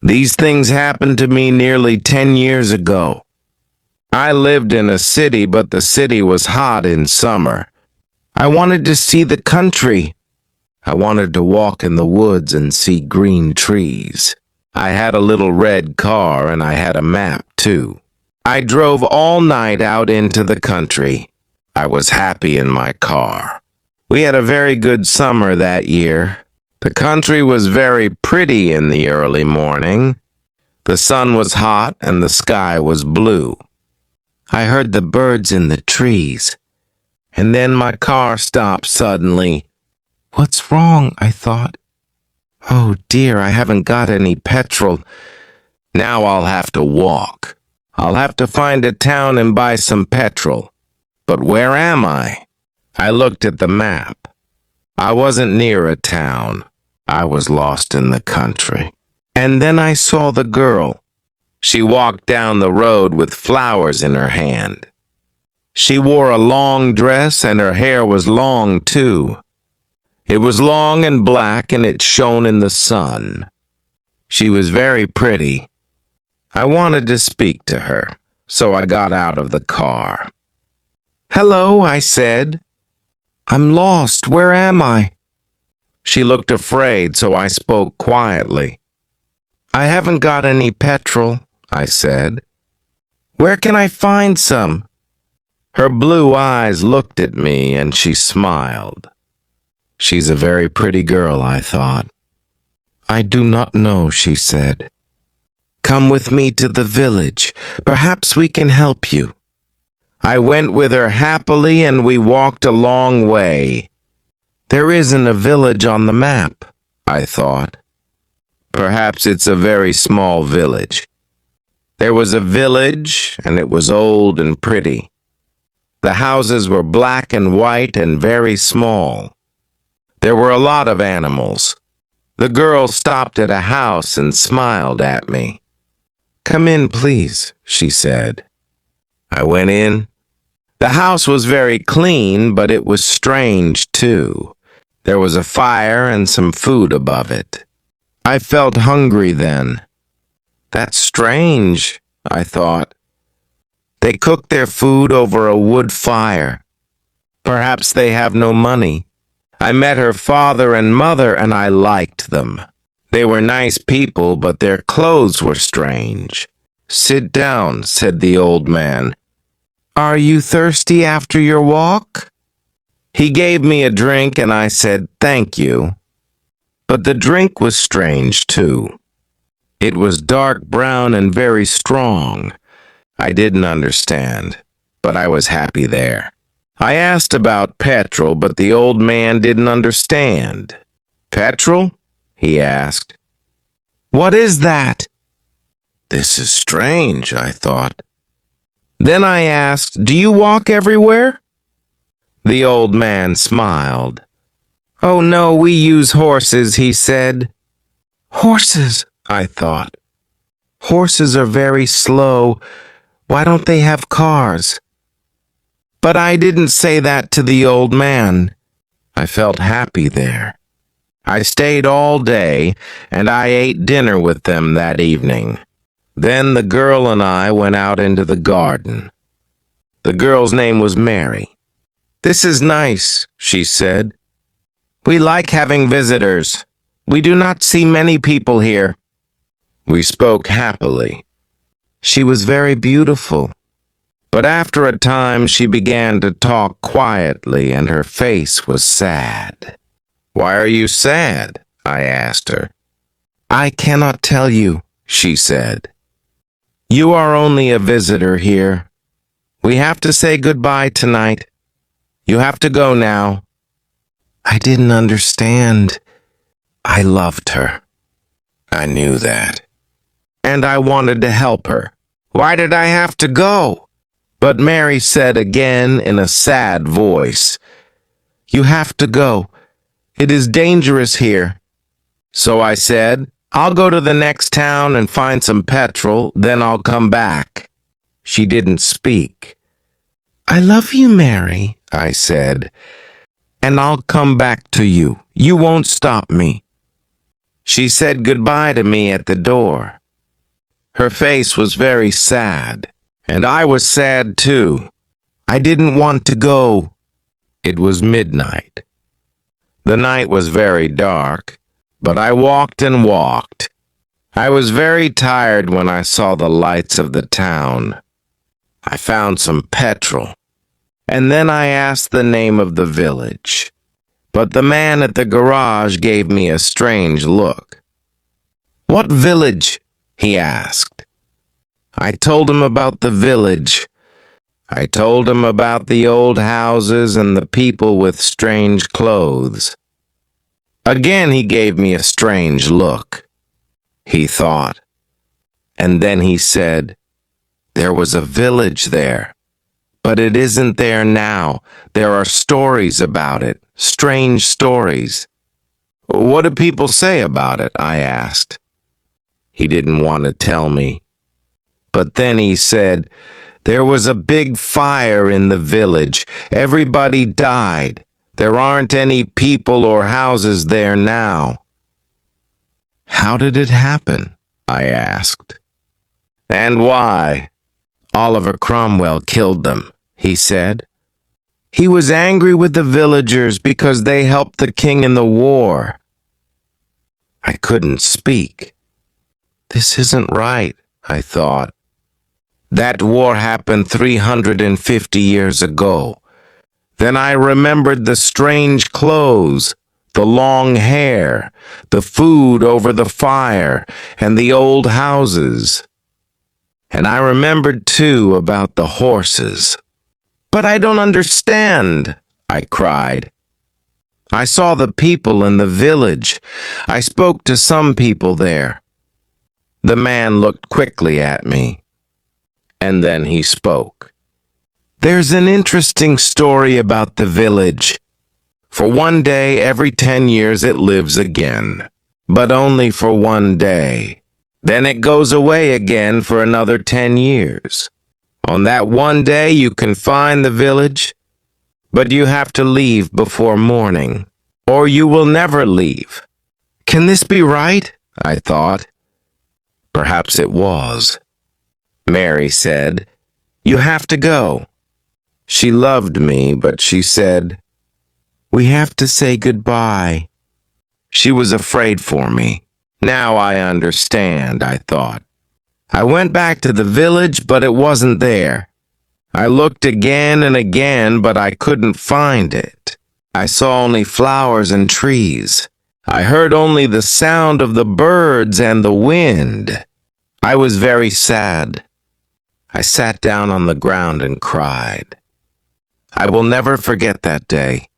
These things happened to me nearly 10 years ago. I lived in a city, but the city was hot in summer. I wanted to see the country. I wanted to walk in the woods and see green trees. I had a little red car and I had a map too. I drove all night out into the country. I was happy in my car. We had a very good summer that year. The country was very pretty in the early morning. The sun was hot and the sky was blue. I heard the birds in the trees. And then my car stopped suddenly. What's wrong? I thought. Oh dear, I haven't got any petrol. Now I'll have to walk. I'll have to find a town and buy some petrol. But where am I? I looked at the map. I wasn't near a town. I was lost in the country. And then I saw the girl. She walked down the road with flowers in her hand. She wore a long dress and her hair was long too. It was long and black and it shone in the sun. She was very pretty. I wanted to speak to her, so I got out of the car. "Hello," I said. "I'm lost. Where am I?" She looked afraid, so I spoke quietly. "I haven't got any petrol," I said. "Where can I find some?" Her blue eyes looked at me and she smiled. She's a very pretty girl, I thought. "I do not know," she said. "Come with me to the village. Perhaps we can help you." I went with her happily and we walked a long way. There isn't a village on the map, I thought. Perhaps it's a very small village. There was a village and it was old and pretty. The houses were black and white and very small. There were a lot of animals. The girl stopped at a house and smiled at me. "Come in, please," she said. I went in. The house was very clean, but it was strange, too. There was a fire and some food above it. I felt hungry then. That's strange, I thought. They cook their food over a wood fire. Perhaps they have no money. I met her father and mother and I liked them. They were nice people, but their clothes were strange. "Sit down," said the old man. "Are you thirsty after your walk?" He gave me a drink and I said, "Thank you." But the drink was strange too. It was dark brown and very strong. I didn't understand, but I was happy there. I asked about petrol, but the old man didn't understand. "Petrol?" he asked. "What is that?" This is strange, I thought. Then I asked, "Do you walk everywhere?" The old man smiled. "Oh no, we use horses," he said. "Horses," I thought. "Horses are very slow. Why don't they have cars?" But I didn't say that to the old man. I felt happy there. I stayed all day, and I ate dinner with them that evening. Then the girl and I went out into the garden. The girl's name was Mary. "This is nice," she said. "We like having visitors. We do not see many people here." We spoke happily. She was very beautiful. But after a time she began to talk quietly and her face was sad. "Why are you sad?" I asked her. "I cannot tell you," she said. "You are only a visitor here. We have to say goodbye tonight. You have to go now." I didn't understand. I loved her. I knew that. And I wanted to help her. Why did I have to go? But Mary said again in a sad voice, "You have to go. It is dangerous here." So I said, "I'll go to the next town and find some petrol, then I'll come back." She didn't speak. "I love you, Mary," I said, "and I'll come back to you. You won't stop me." She said goodbye to me at the door. Her face was very sad, and I was sad too. I didn't want to go. It was midnight. The night was very dark, but I walked and walked. I was very tired when I saw the lights of the town. I found some petrol, and then I asked the name of the village. But the man at the garage gave me a strange look. "What village?" he asked. I told him about the village. I told him about the old houses and the people with strange clothes. Again he gave me a strange look. He thought. And then he said, "There was a village there. But it isn't there now. There are stories about it, strange stories." "What do people say about it?" I asked. He didn't want to tell me. But then he said, "There was a big fire in the village. Everybody died. There aren't any people or houses there now." "How did it happen?" I asked. "And why?" "Oliver Cromwell killed them," he said. "He was angry with the villagers because they helped the king in the war." I couldn't speak. This isn't right, I thought. That war happened 350 years ago. Then I remembered the strange clothes, the long hair, the food over the fire, and the old houses. And I remembered, too, about the horses. "But I don't understand," I cried. "I saw the people in the village. I spoke to some people there." The man looked quickly at me, and then he spoke. "There's an interesting story about the village. For one day every 10 years it lives again, but only for one day. Then it goes away again for another 10 years. On that one day you can find the village, but you have to leave before morning, or you will never leave." Can this be right? I thought. Perhaps it was. Mary said, "You have to go." She loved me, but she said, "We have to say goodbye." She was afraid for me. Now I understand, I thought. I went back to the village, but it wasn't there. I looked again and again, but I couldn't find it. I saw only flowers and trees. I heard only the sound of the birds and the wind. I was very sad. I sat down on the ground and cried. I will never forget that day.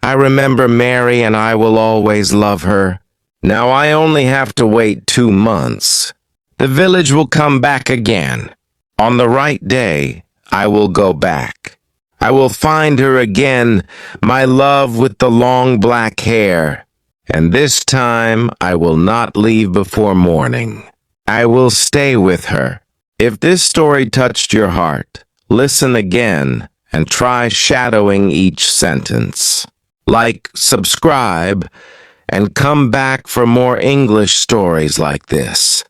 I remember Mary and I will always love her. Now I only have to wait 2 months. The village will come back again. On the right day, I will go back. I will find her again, my love with the long black hair. And this time I will not leave before morning. I will stay with her. If this story touched your heart, listen again and try shadowing each sentence. Like, subscribe, and come back for more English stories like this.